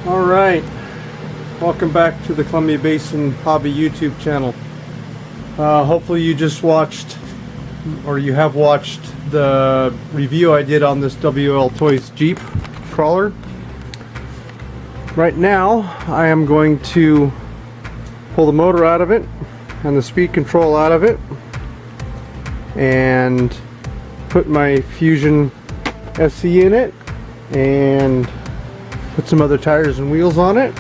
Alright, welcome back to the Columbia Basin Hobby YouTube channel. Hopefully you just watched, or you have watched, the review I did on this WL Toys Jeep crawler. Right now I am going to pull the motor out of it and the speed control out of it and put my Fusion SE in it and put some other tires and wheels on it,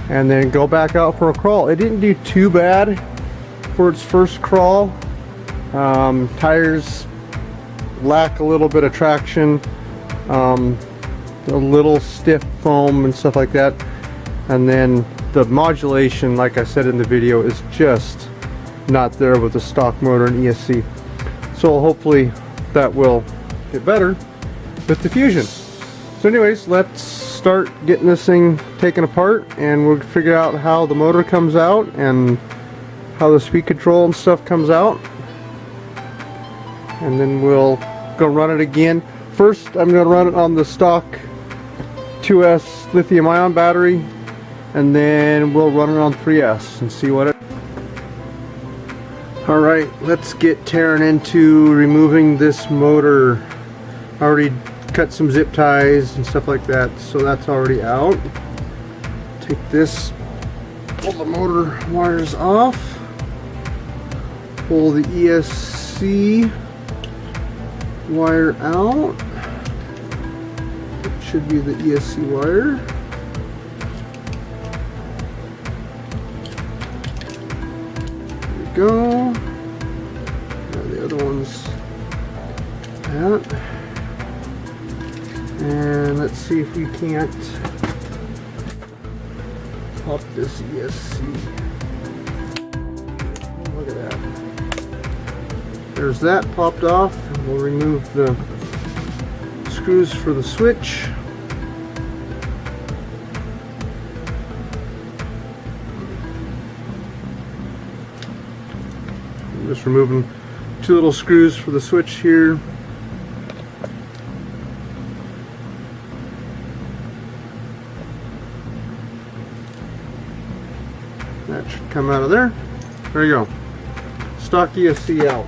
and then go back out for a crawl. It didn't do too bad for its first crawl. Tires lack a little bit of traction, a little stiff foam and stuff like that, and then the modulation, like I said in the video, is just not there with the stock motor and ESC. So hopefully that will get better with the Fusion. So anyways, let's start getting this thing taken apart and we'll figure out how the motor comes out and how the speed control and stuff comes out, and then we'll go run it again. First I'm going to run it on the stock 2S lithium ion battery, and then we'll run it on 3S and see what it... Alright, let's get tearing into removing this motor. I already cut some zip ties and stuff like that, so that's already out. Take this, pull the motor wires off, pull the ESC wire out. It should be the ESC wire. There we go. Now the other one's that. And let's see if we can't pop this ESC. Look at that. There's that popped off. And we'll remove the screws for the switch. I'm just removing two little screws for the switch here. That should come out of there. There you go. Stock ESC out.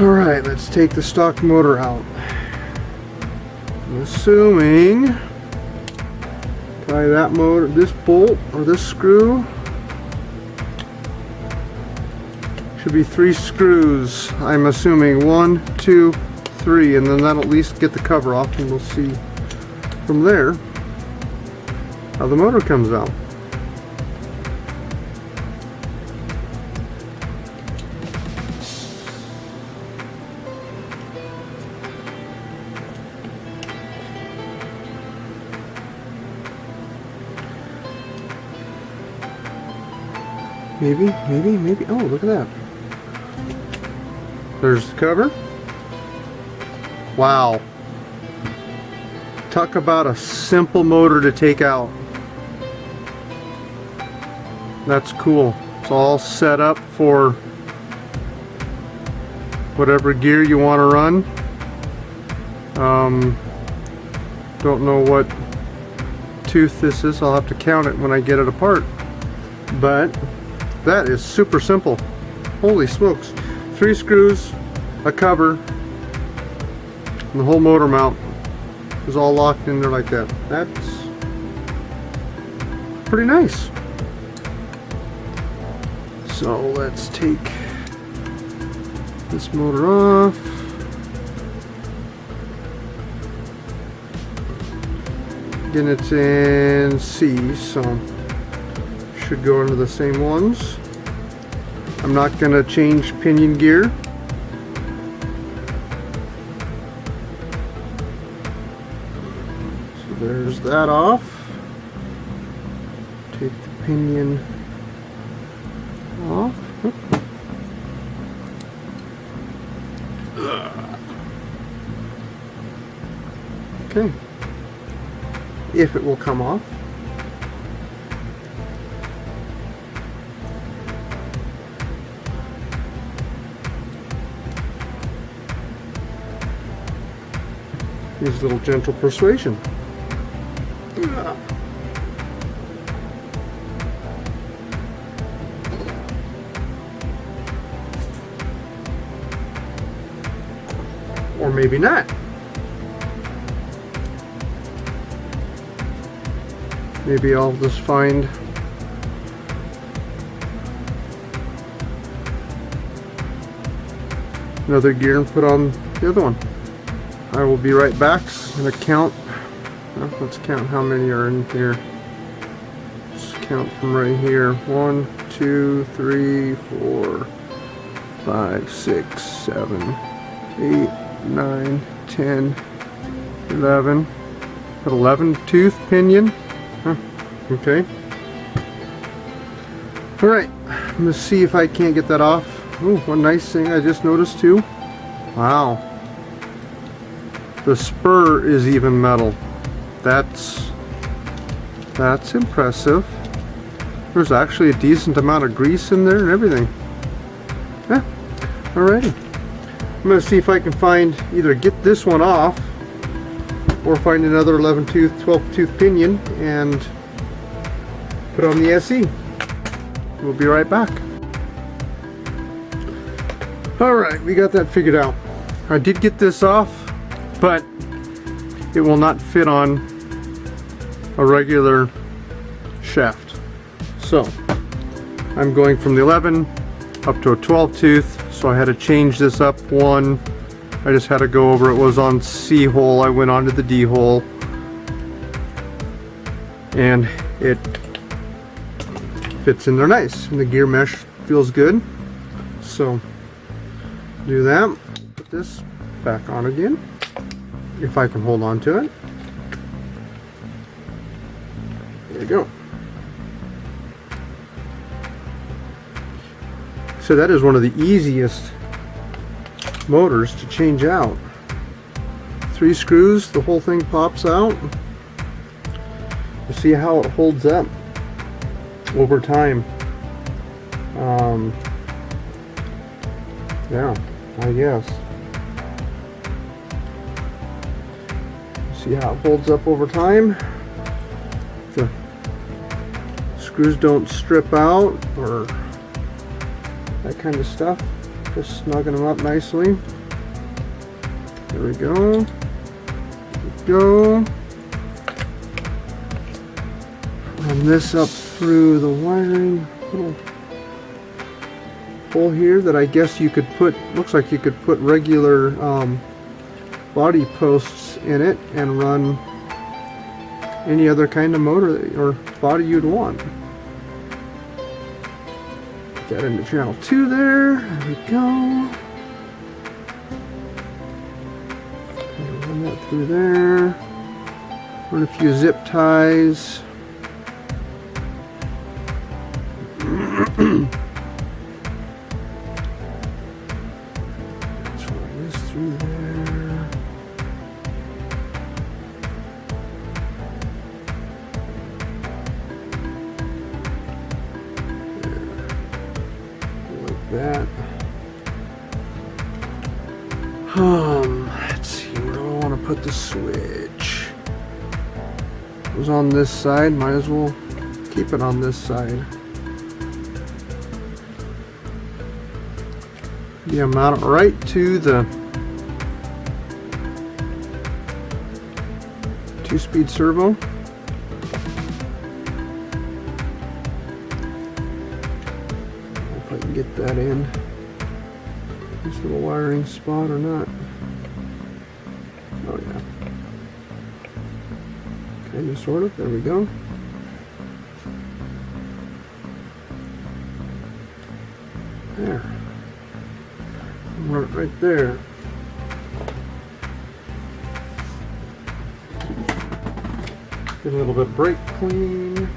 Alright, let's take the stock motor out. I'm assuming by that motor, this bolt or this screw, should be 3 screws. I'm assuming 1, 2, 3, and then that'll at least get the cover off, and we'll see from there how the motor comes out. Maybe. Oh, look at that. There's the cover. Wow. Talk about a simple motor to take out. That's cool. It's all set up for whatever gear you want to run. Don't know what tooth this is. I'll have to count it when I get it apart. But that is super simple. Holy smokes. 3 screws, a cover, and the whole motor mount is all locked in there like that. That's pretty nice. So let's take this motor off. Again, it's in C, so should go into the same ones. I'm not going to change pinion gear. So there's that off. Take the pinion off. Okay. If it will come off. Use a little gentle persuasion. Or maybe not. Maybe I'll just find another gear and put on the other one. I will be right back and count. Well, let's count how many are in here. Let's count from right here. 1, 2, 3, 4, 5, 6, 7, 8, 9, 10, 11. Got 11 tooth pinion. Huh. Okay. Alright, I'm going to see if I can't get that off. Ooh, one nice thing I just noticed too. Wow. The spur is even metal. That's impressive. There's actually a decent amount of grease in there and everything. Yeah. Alrighty. I'm going to see if I can find, either get this one off or find another 11 tooth, 12 tooth pinion and put on the SE. We'll be right back. Alright, we got that figured out. I did get this off, but it will not fit on a regular shaft. So I'm going from the 11 up to a 12 tooth, so I had to change this up one. I just had to go over, it was on C hole, I went onto the D hole, and it fits in there nice, and the gear mesh feels good. So do that, put this back on again, if I can hold on to it. There we go. So that is one of the easiest motors to change out. 3 screws, the whole thing pops out. You see how it holds up over time. Yeah, I guess. See how it holds up over time? The screws don't strip out or that kind of stuff. Just snugging them up nicely. There we go. There we go. Run this up through the wiring. Little hole here that I guess you could put, looks like you could put regular body posts in it and run any other kind of motor or body you'd want. Put that into channel 2 there. There we go. Run that through there. Run a few zip ties. Let's run this through there. Like that. Let's see, where do I want to put the switch? It was on this side, might as well keep it on this side. Yeah, mount it right to the 2-speed servo. If I can get that in this little wiring spot or not. Oh yeah. Kind of, sort of. There we go. There. Run it right there. Get a little bit of brake clean.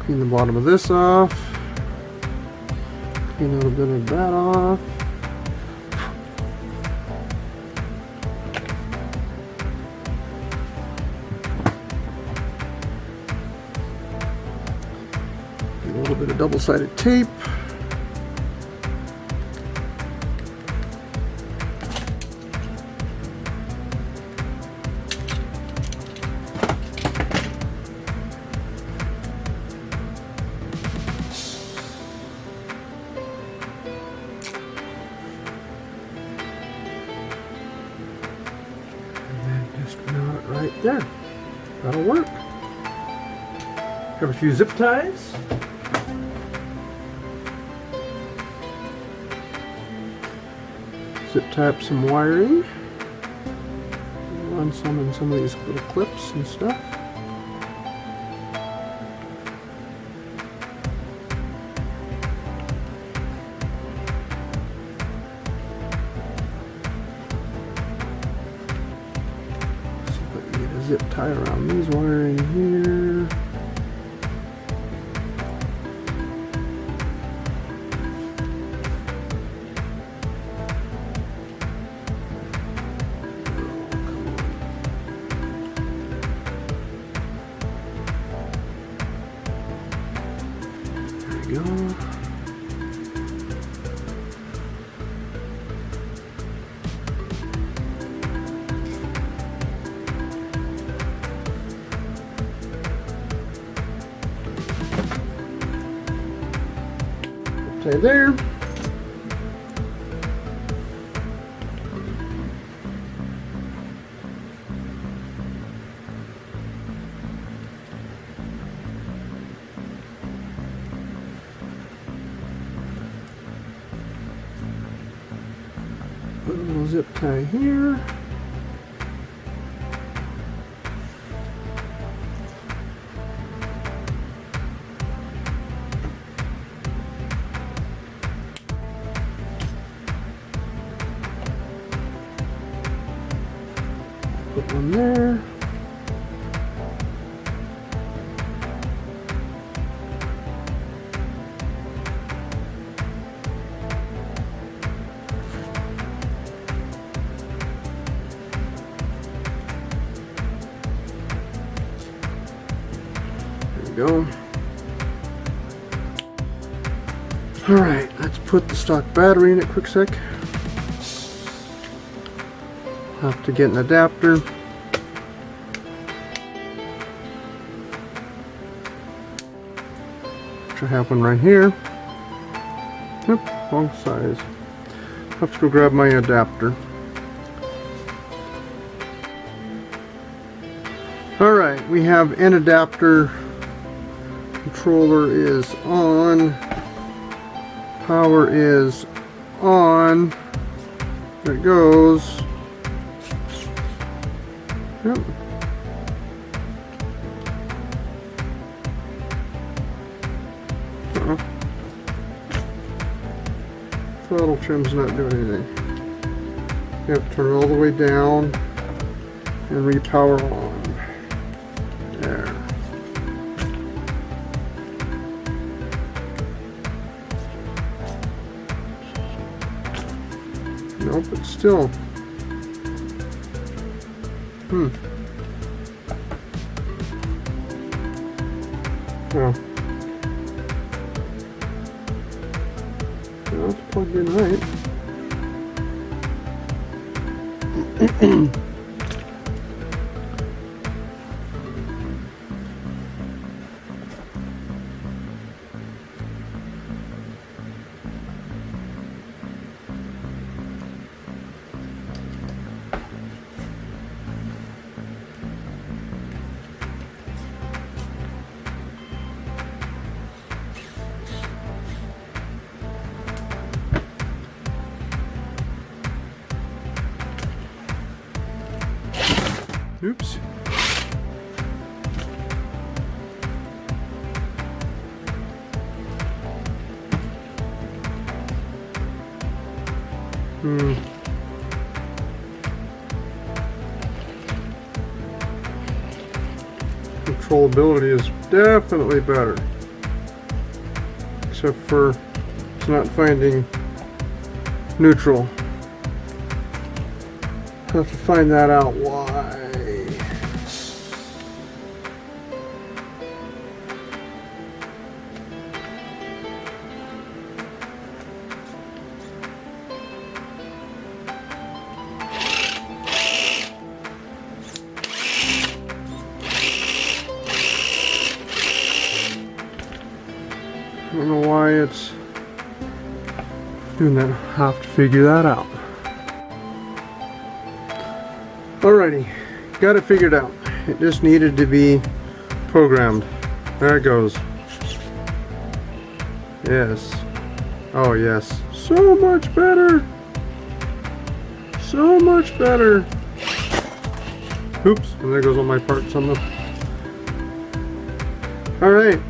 Clean the bottom of this off. Clean a little bit of that off. A little bit of double-sided tape. there. That'll work. Have a few zip ties. Zip tie up some wiring. Run some in some of these little clips and stuff. See if I can get a zip tie around these wiring here. Go. Okay, there. Put a little zip tie here. Put one there. Go. Alright, let's put the stock battery in it quick sec. Have to get an adapter. Which I have one right here. Yep, wrong size. Have to go grab my adapter. Alright, we have an adapter. Controller is on. Power is on. There it goes. Yep. Throttle trim's not doing anything. You have to turn it all the way down and repower on. There. Nope, it's still. Oh. Well, it's plugged in right. Oops. Controllability is definitely better. Except for it's not finding neutral. Have to find that out why. I don't know why it's doing that. I'll have to figure that out. Alrighty, got it figured out. It just needed to be programmed. There it goes. Yes. Oh yes. So much better. So much better. Oops, and there goes all my parts on them. Alright.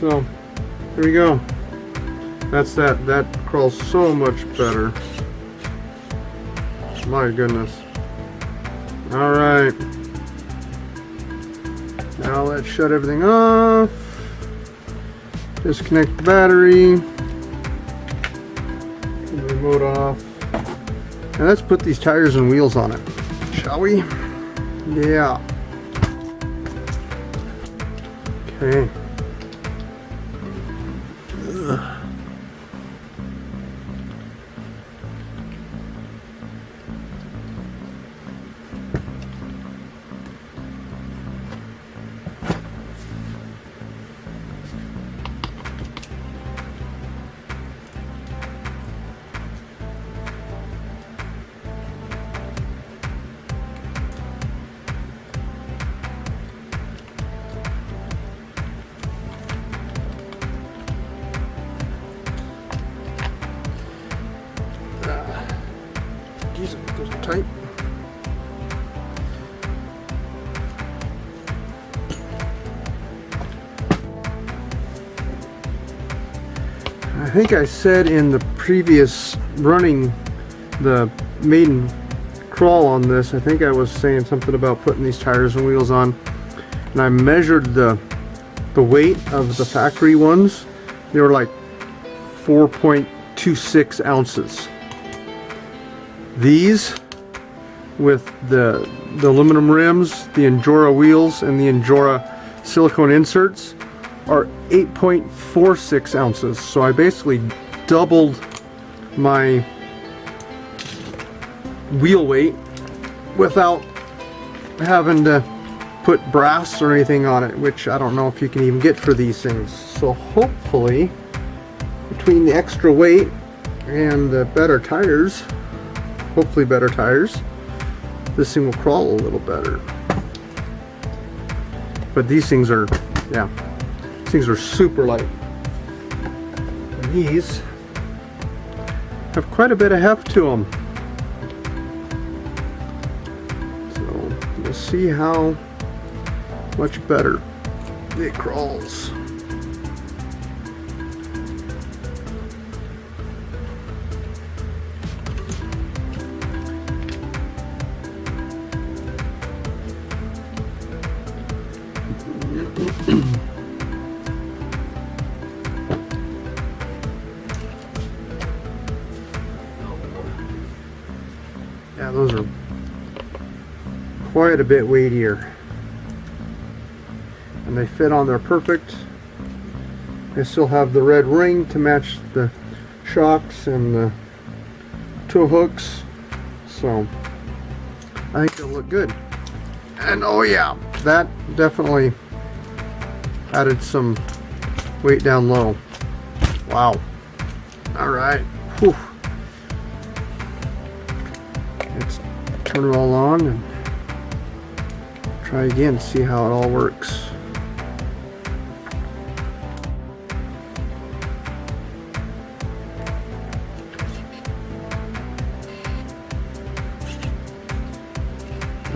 So, here we go. That's that. That crawls so much better. My goodness. Alright. Now let's shut everything off. Disconnect the battery. Turn the remote off. And let's put these tires and wheels on it. Shall we? Yeah. Okay. Ugh. Geez, those are tight. I think I said in the previous running the maiden crawl on this, I think I was saying something about putting these tires and wheels on, and I measured the weight of the factory ones. They were like 4.26 ounces. These, with the aluminum rims, the Injora wheels, and the Injora Silicon inserts, are 8.46 ounces. So I basically doubled my wheel weight without having to put brass or anything on it, which I don't know if you can even get for these things. So hopefully, between the extra weight and the better tires, hopefully better tires, this thing will crawl a little better. But these things are, yeah, these things are super light. And these have quite a bit of heft to them. So we'll see how much better it crawls. Yeah, those are quite a bit weightier, and they fit on there perfect. They still have the red ring to match the shocks and the tow hooks, so I think they'll look good. And oh yeah, that definitely added some weight down low. Wow. Alright. Whew. Let's turn it all on and try again, see how it all works.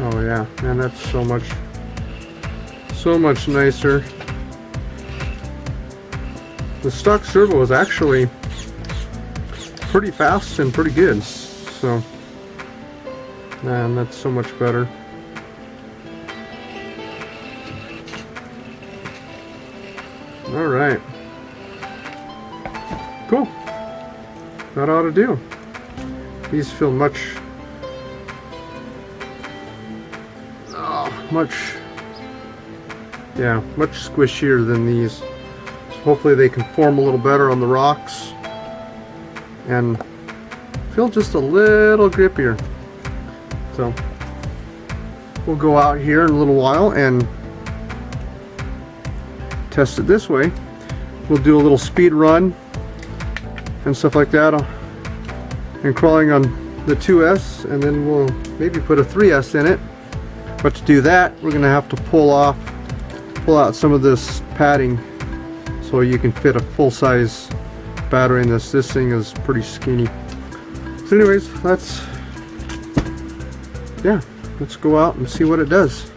Oh yeah, man, that's so much nicer. The stock servo is actually pretty fast and pretty good, so man, that's so much better. Alright, cool. That ought to do. These feel much squishier than these. So hopefully they can form a little better on the rocks and feel just a little grippier. So we'll go out here in a little while and test it this way. We'll do a little speed run and stuff like that, and crawling on the 2S, and then we'll maybe put a 3S in it But to do that, we're gonna have to pull out some of this padding so you can fit a full-size battery in this. This thing is pretty skinny. So anyways, let's go out and see what it does.